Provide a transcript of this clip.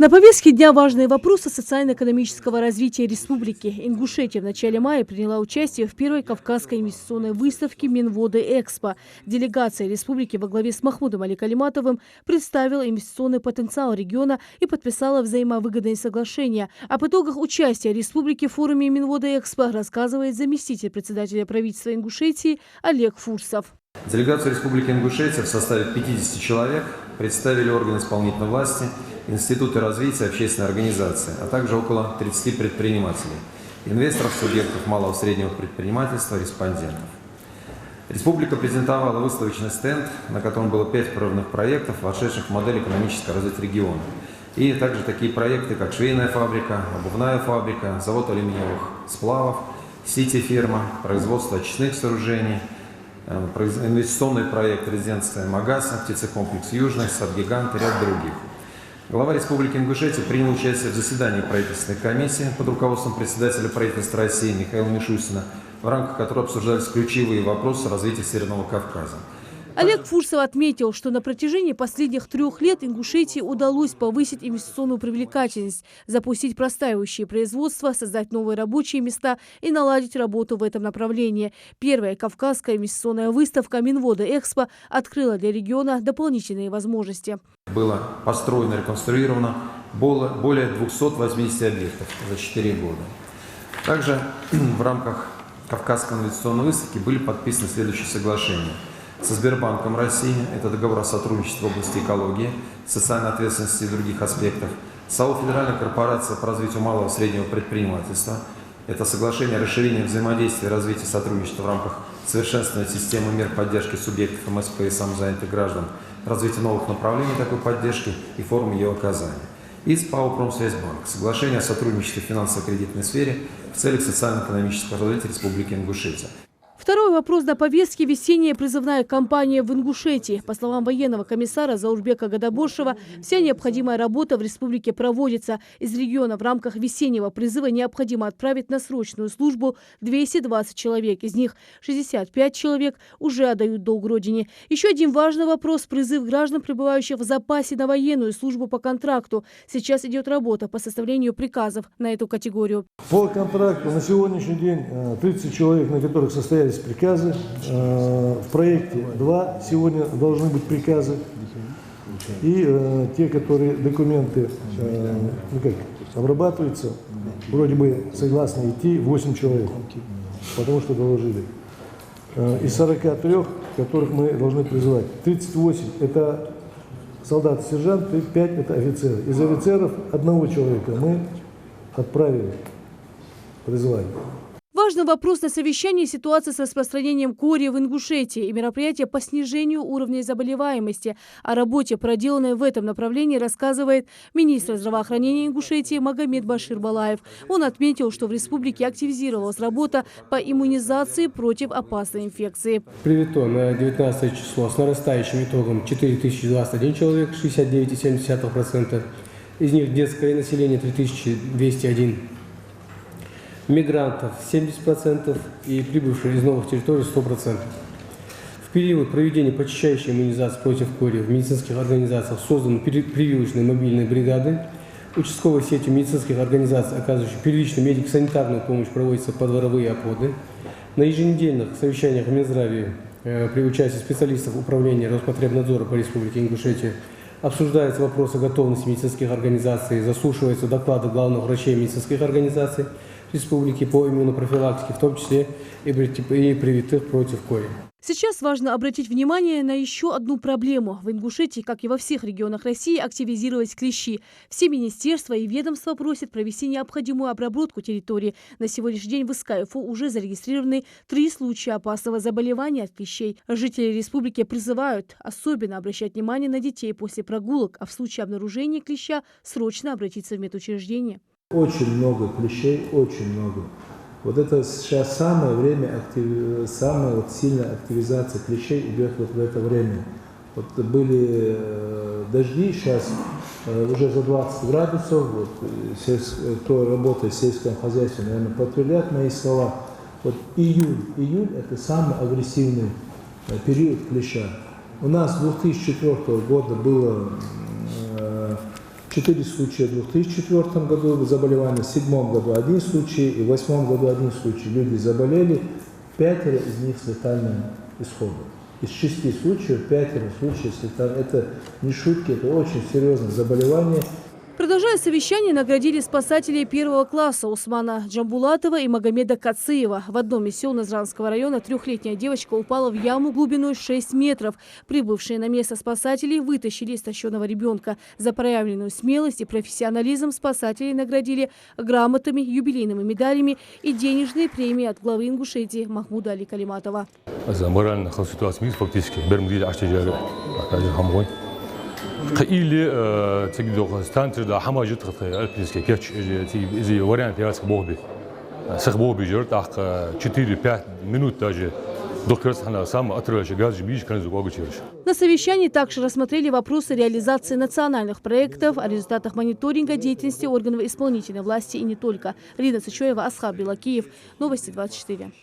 На повестке дня важные вопросы социально-экономического развития республики. Ингушетия в начале мая приняла участие в первой Кавказской инвестиционной выставке Минводы-Экспо. Делегация республики во главе с Махмудом Али-Калиматовым представила инвестиционный потенциал региона и подписала взаимовыгодные соглашения. Об итогах участия республики в форуме Минводы-Экспо рассказывает заместитель председателя правительства Ингушетии Олег Фурсов. Делегацию Республики Ингушетия в составе 50 человек представили органы исполнительной власти, институты развития, общественные организации, а также около 30 предпринимателей, инвесторов, субъектов малого и среднего предпринимательства, респондентов. Республика презентовала выставочный стенд, на котором было 5 прорывных проектов, вошедших в модель экономического развития региона. И также такие проекты, как швейная фабрика, обувная фабрика, завод алюминиевых сплавов, сити-фирма, производство очистных сооружений, инвестиционный проект резиденция Магаса, птицекомплекс Южный, Садгигант и ряд других. Глава Республики Ингушетия принял участие в заседании правительственной комиссии под руководством председателя правительства России Михаила Мишустина, в рамках которой обсуждались ключевые вопросы развития Северного Кавказа. Олег Фурсов отметил, что на протяжении последних 3 лет Ингушетии удалось повысить инвестиционную привлекательность, запустить простаивающие производства, создать новые рабочие места и наладить работу в этом направлении. Первая Кавказская инвестиционная выставка Минводы-Экспо открыла для региона дополнительные возможности. Было построено и реконструировано более 280 объектов за 4 года. Также в рамках Кавказской инвестиционной выставки были подписаны следующие соглашения. Со Сбербанком России, это договор о сотрудничестве в области экологии, социальной ответственности и других аспектов. САО «Федеральная корпорация по развитию малого и среднего предпринимательства». Это соглашение о расширении взаимодействия и развития сотрудничества в рамках совершенствования системы мер поддержки субъектов МСП и самозанятых граждан, развития новых направлений такой поддержки и форм ее оказания. И с ПАО «Промсвязьбанк» соглашение о сотрудничестве в финансово-кредитной сфере в целях социально-экономического развития Республики Ингушетия. Второй вопрос на повестке – весенняя призывная кампания в Ингушетии. По словам военного комиссара Заурбека Гадабошева, вся необходимая работа в республике проводится. Из региона в рамках весеннего призыва необходимо отправить на срочную службу 220 человек. Из них 65 человек уже отдают долг родине. Еще один важный вопрос – призыв граждан, пребывающих в запасе, на военную службу по контракту. Сейчас идет работа по составлению приказов на эту категорию. По контракту на сегодняшний день 30 человек, на которых состоялись приказы. В проекте 2 сегодня должны быть приказы. И те, которые документы обрабатываются, вроде бы согласны идти 8 человек, потому что доложили. Из 43, которых мы должны призывать. 38 – это солдаты-сержанты, 5 – это офицеры. Из офицеров 1 человека мы отправили призывать. Важный вопрос на совещании – ситуация с распространением кори в Ингушетии и мероприятия по снижению уровня заболеваемости. О работе, проделанной в этом направлении, рассказывает министр здравоохранения Ингушетии Магомед Башир Балаев. Он отметил, что в республике активизировалась работа по иммунизации против опасной инфекции. Привито на 19 число с нарастающим итогом 4021 человек, 69,7%. Из них детское население 3201. Мигрантов 70% и прибывших из новых территорий 100%. В период проведения почищающей иммунизации против кори в медицинских организациях созданы прививочные мобильные бригады. Участковой сетью медицинских организаций, оказывающих первичную медико-санитарную помощь, проводятся подворовые обходы. На еженедельных совещаниях в Минздраве при участии специалистов управления Роспотребнадзора по Республике Ингушетия обсуждаются вопросы готовности медицинских организаций, заслушиваются доклады главных врачей медицинских организаций республики по иммунопрофилактике, в том числе и привитых против кори. Сейчас важно обратить внимание на еще одну проблему. В Ингушетии, как и во всех регионах России, активизировались клещи. Все министерства и ведомства просят провести необходимую обработку территории. На сегодняшний день в СКФУ уже зарегистрированы 3 случая опасного заболевания от клещей. Жители республики призывают особенно обращать внимание на детей после прогулок, а в случае обнаружения клеща срочно обратиться в медучреждение. Очень много клещей, очень много. Вот это сейчас самое время, самая сильная активизация клещей идет вот в это время. Вот были дожди, сейчас уже за 20 градусов, вот, кто работает в сельском хозяйстве, наверное, подтвердят мои слова. Вот июль это самый агрессивный период клеща. У нас с 2004 года было 4 случая в 2004 году заболевания, в 2007 году 1 случай и в 2008 году 1 случай. Люди заболели, 5 из них с летальным исходом. Из 6 случаев 5 случаев с летальным. Это не шутки, это очень серьезное заболевание. Продолжая совещание, наградили спасателей первого класса Усмана Джамбулатова и Магомеда Кацыева. В одном из сел Назранского района 3-летняя девочка упала в яму глубиной 6 метров. Прибывшие на место спасателей вытащили истощенного ребенка. За проявленную смелость и профессионализм спасателей наградили грамотами, юбилейными медалями и денежные премии от главы Ингушетии Махмуда Али Калиматова. خیلی تیگ دوستان تر همه جت خطی الپیسکی که چیزی وارن پیاس کبوبی سخبوبی جرت آخ 4-5 минут даже доктор Хана сам отрывающий газ бич к низу огучирш. На совещании также рассмотрели вопросы реализации национальных проектов, о результатах мониторинга деятельности органов исполнительной власти и не только. Рина Сычоева, Асхаб Белакиев. Новости 24.